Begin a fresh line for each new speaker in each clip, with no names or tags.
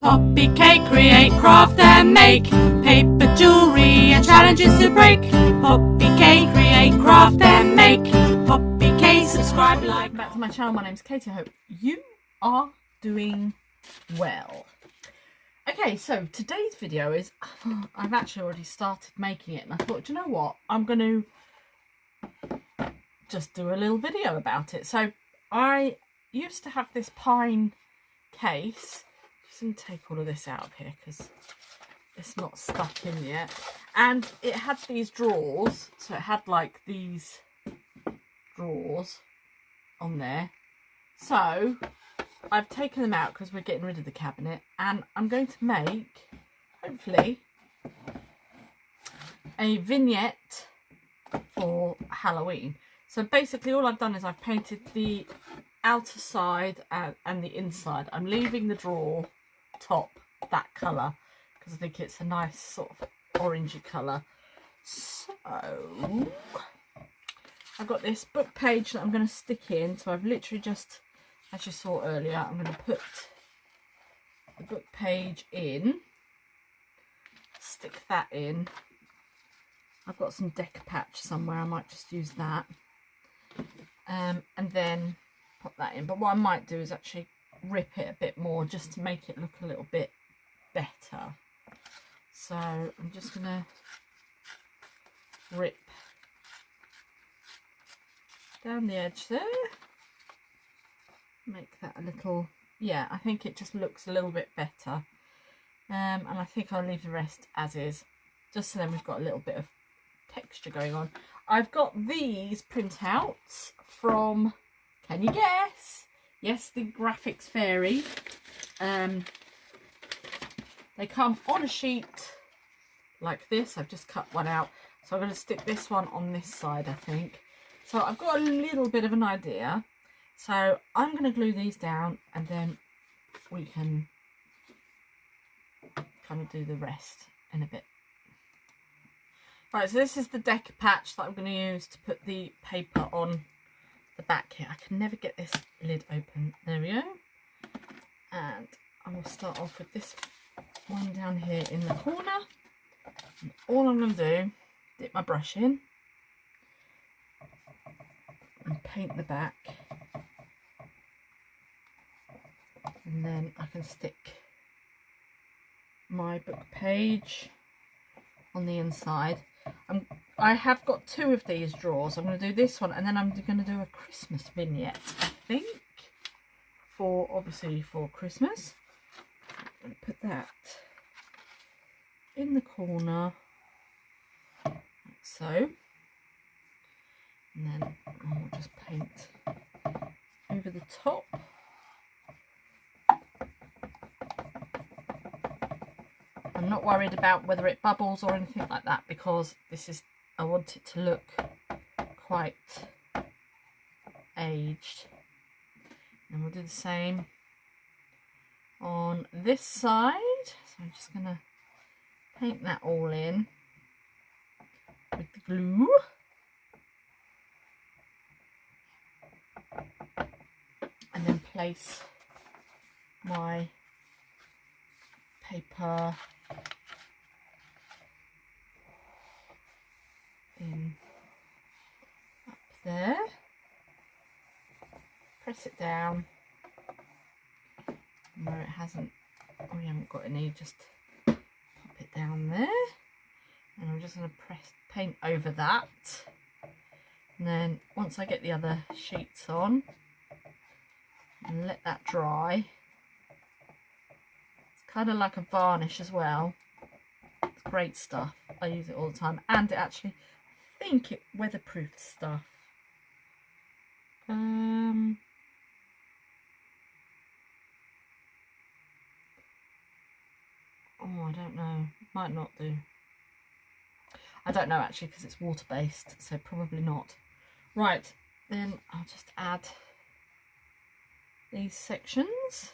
PoppyK, create, craft and make paper jewelry and challenges to break. PoppyK, create, craft and make PoppyK, subscribe, like.
Welcome back to my channel. My name's Katie. I hope you are doing well. Okay, so today's video is, I've actually already started making it and I thought, do you know what, I'm going to just do a little video about it. So I used to have this pine case. Just going to take all of this out of here because it's not stuck in yet, and it had these drawers, so it had like these drawers on there. So I've taken them out because we're getting rid of the cabinet, and I'm going to make, hopefully, a vignette for Halloween. So basically all I've done is I've painted the outer side and the inside. I'm leaving the drawer top that colour because I think it's a nice sort of orangey colour. So I've got this book page that I'm going to stick in. So I've literally just, as you saw earlier, I'm going to put the book page in, stick that in. I've got some decoupage somewhere, I might just use that, and then pop that in. But what I might do is actually rip it a bit more just to make it look a little bit better. So I'm just going to rip down the edge there, make that a little, yeah, I think it just looks a little bit better, and I think I'll leave the rest as is, just so then we've got a little bit of texture going on. I've got these printouts from, can you guess? Yes, the Graphics Fairy. They come on a sheet like this. I've just cut one out, so I'm going to stick this one on this side, I think. So I've got a little bit of an idea. So I'm going to glue these down, and then we can kind of do the rest in a bit. Right, so this is the decoupage that I'm going to use to put the paper on the back here. I can never get this lid open. There we go. And I will start off with this one down here in the corner. And all I'm going to do, dip my brush in and paint the back. And then I can stick my book page on the inside. I have got two of these drawers. I'm going to do this one, and then I'm going to do a Christmas vignette, I think, for, obviously, for Christmas. I'm going to put that in the corner, like so. And then I'll just paint over the top. I'm not worried about whether it bubbles or anything like that, because this is, I want it to look quite aged. And we'll do the same on this side. So I'm just going to paint that all in with the glue. And then place my paper in up there, press it down, and where it hasn't, or we haven't got any, just pop it down there, and I'm just going to press paint over that. And then once I get the other sheets on and let that dry, it's kind of like a varnish as well. It's great stuff. I use it all the time, and it actually, I think it weatherproofed stuff. Oh, I don't know. Might not do. I don't know actually, because it's water based, so probably not. Right, then I'll just add these sections.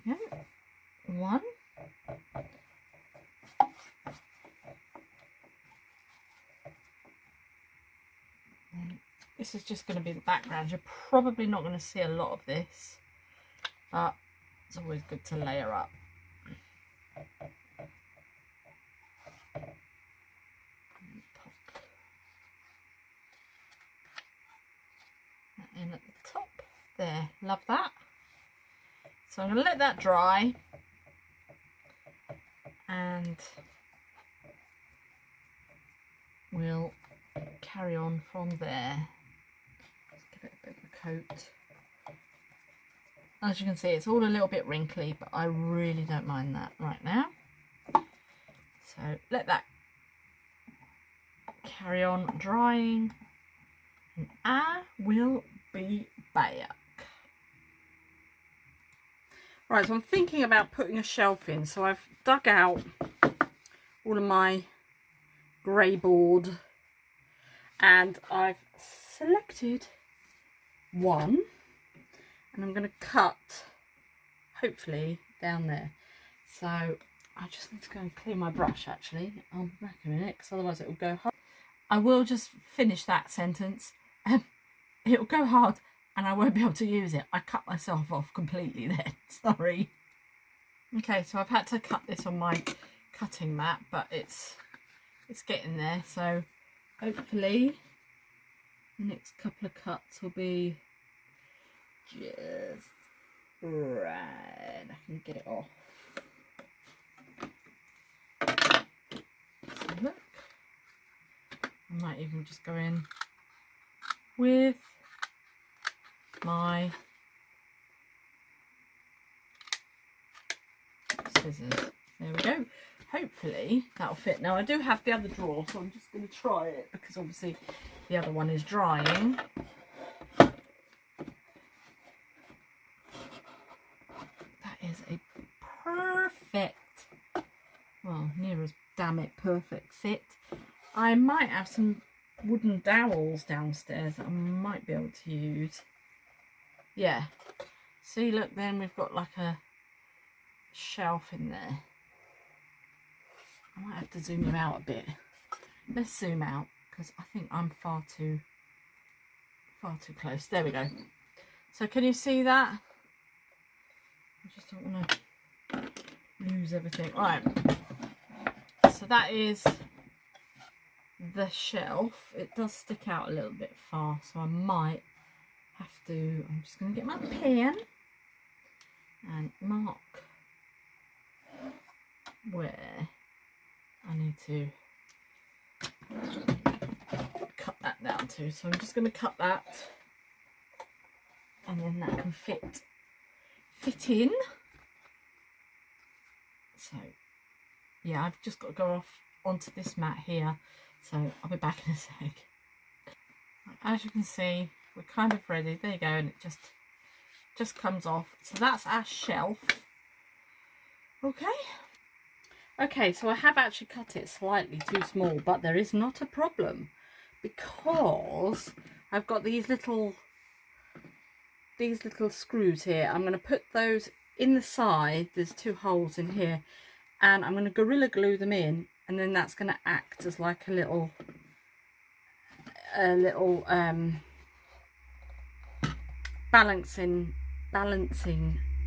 There we go. one. And this is just going to be the background. You're probably not going to see a lot of this, but it's always good to layer up. In at the top there, love that. So I'm going to let that dry and we'll carry on from there. Let's give it a bit of a coat. As you can see, it's all a little bit wrinkly, but I really don't mind that right now. So let that carry on drying and I will be back. Right, so I'm thinking about putting a shelf in. So I've dug out all of my grey board and I've selected one and I'm going to cut hopefully down there. So I just need to go and clean my brush actually. I'll be back in a minute because otherwise it will go hard. I will just finish that sentence. It will go hard and I won't be able to use it. I cut myself off completely then, sorry. Okay, so I've had to cut this on my cutting mat, but it's getting there. So hopefully the next couple of cuts will be just right. I can get it off. So look, I might even just go in with my scissors. There we go. Hopefully that'll fit. Now I do have the other drawer, so I'm just going to try it because obviously the other one is drying. That is a perfect, well, near as damn it perfect fit. I might have some wooden dowels downstairs that I might be able to use. Yeah, see, look, then we've got like a shelf in there. I might have to zoom you out a bit. Let's zoom out because I think I'm far too close. There we go. So can you see that? I just don't want to lose everything. All right, so that is the shelf. It does stick out a little bit far, so I might have to, I'm just going to get my pen and mark where I need to cut that down to. So I'm just going to cut that and then that can fit in. So yeah, I've just got to go off onto this mat here, so I'll be back in a sec. As you can see, we're kind of ready. There you go, and it just comes off. So that's our shelf. Okay, so I have actually cut it slightly too small, but there is not a problem because I've got these little screws here. I'm going to put those in the side. There's two holes in here, and I'm going to Gorilla Glue them in, and then that's going to act as like a little balancing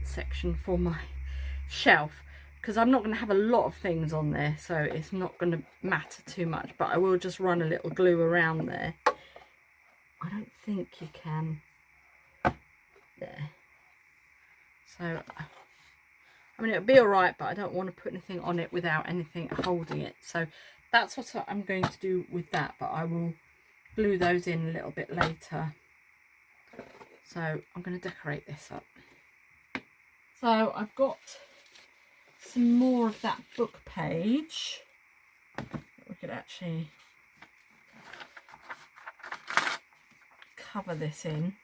section for my shelf, because I'm not going to have a lot of things on there, so it's not going to matter too much, but I will just run a little glue around there. I don't think you can there. So I mean, it'll be all right, but I don't want to put anything on it without anything holding it. So that's what I'm going to do with that, but I will glue those in a little bit later. So I'm going to decorate this up. So I've got some more of that book page that we could actually cover this in.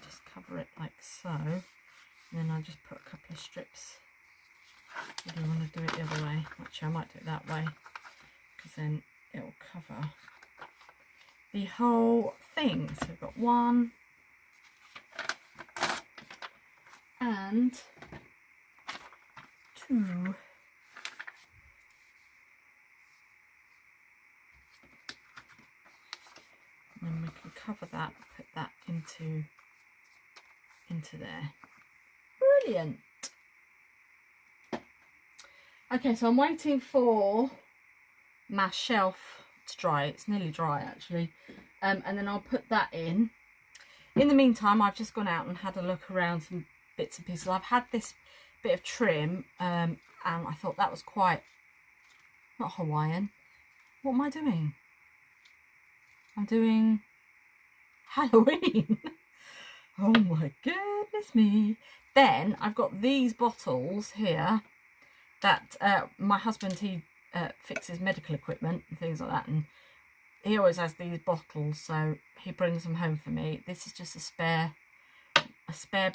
Just cover it like so, and then I just put a couple of strips. I don't want to do it the other way. Actually, I might do it that way, because then it will cover the whole thing. So we've got 1, and 2. And then we can cover that, put that into there. Brilliant. Okay, so I'm waiting for my shelf to dry. It's nearly dry actually, and then I'll put that in. In the meantime, I've just gone out and had a look around some bits and pieces. I've had this bit of trim, and I thought that was quite, not Hawaiian. What am I doing? I'm doing Halloween. Oh my goodness me. Then I've got these bottles here that my husband, he fixes medical equipment and things like that, and he always has these bottles, so he brings them home for me. This is just a spare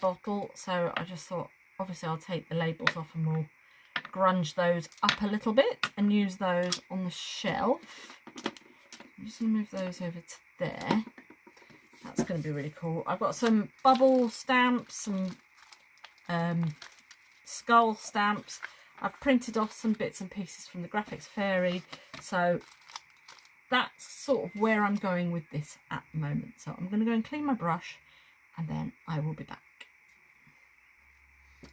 bottle, so I just thought obviously I'll take the labels off and we'll grunge those up a little bit and use those on the shelf. I'm just going to move those over to there. That's going to be really cool. I've got some bubble stamps, some skull stamps. I've printed off some bits and pieces from the Graphics Fairy, so that's sort of where I'm going with this at the moment. So I'm going to go and clean my brush and then I will be back.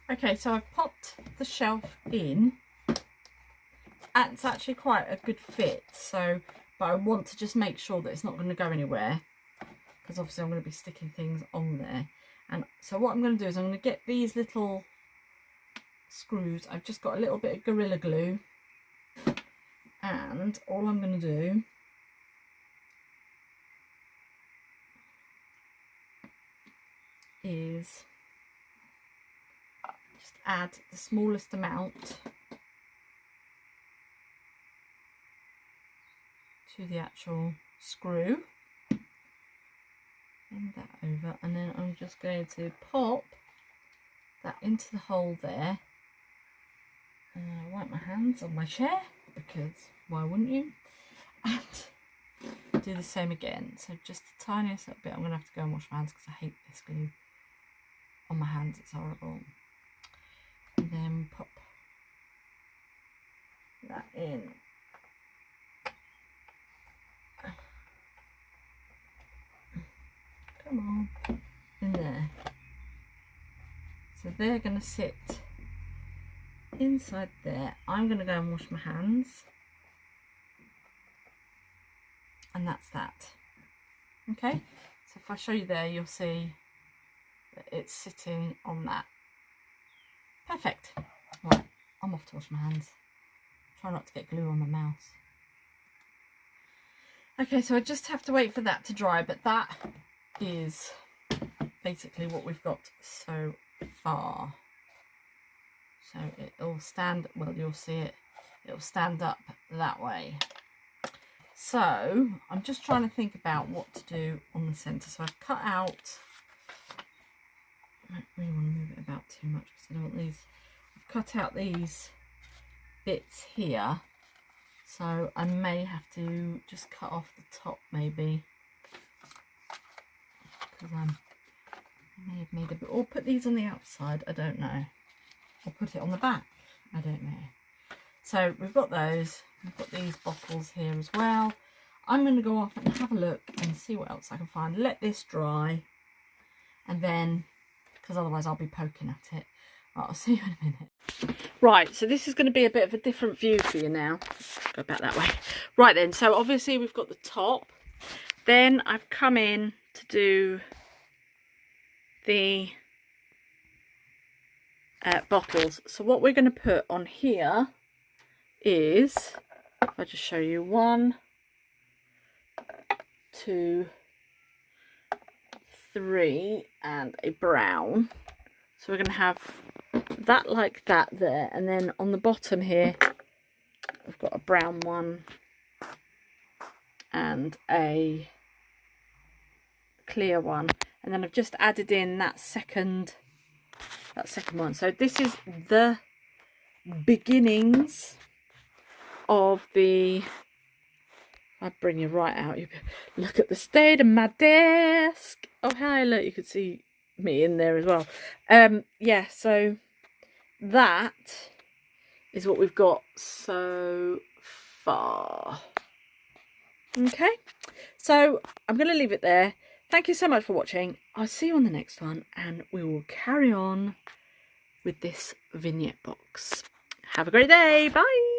Okay, so I've popped the shelf in. And it's actually quite a good fit, so but I want to just make sure that it's not going to go anywhere, because obviously I'm going to be sticking things on there. And so what I'm going to do is I'm going to get these little screws. I've just got a little bit of Gorilla Glue, and all I'm going to do is just add the smallest amount to the actual screw, bend that over, and then I'm just going to pop that into the hole there. And I wipe my hands on my chair, because why wouldn't you? And do the same again. So just the tiniest little bit. I'm going to have to go and wash my hands because I hate this glue on my hands. It's horrible. And then pop that in. Come on, in there. So they're going to sit inside there. I'm going to go and wash my hands, and that's that. Okay, so if I show you there, you'll see that it's sitting on that. Perfect. Right, I'm off to wash my hands. Try not to get glue on my mouse. Okay, so I just have to wait for that to dry, but that is basically what we've got so far. So it'll stand, well, you'll see it, it'll stand up that way. So I'm just trying to think about what to do on the centre. So I've cut out, I don't really want to move it about too much because I don't want these, I've cut out these bits here, so I may have to just cut off the top maybe, because I may have made a bit, or put these on the outside, I don't know, or put it on the back, I don't know. So we've got those, we've got these bottles here as well. I'm going to go off and have a look and see what else I can find, let this dry, and then, because otherwise I'll be poking at it. Right, I'll see you in a minute. Right, so this is going to be a bit of a different view for you now. Go back that way. Right then, so obviously we've got the top. Then I've come in to do the bottles. So what we're going to put on here is, if I just show you 1, 2, 3, and a brown. So we're going to have that like that there, and then on the bottom here I've got a brown one and a clear one, and then I've just added in that second one. So this is the beginnings of the, I'll bring you right out, you look at the state of my desk. Oh hi, look, you can see me in there as well. Yeah, so that is what we've got so far. Okay, so I'm going to leave it there. Thank you so much for watching. I'll see you on the next one, and we will carry on with this vignette box. Have a great day. Bye.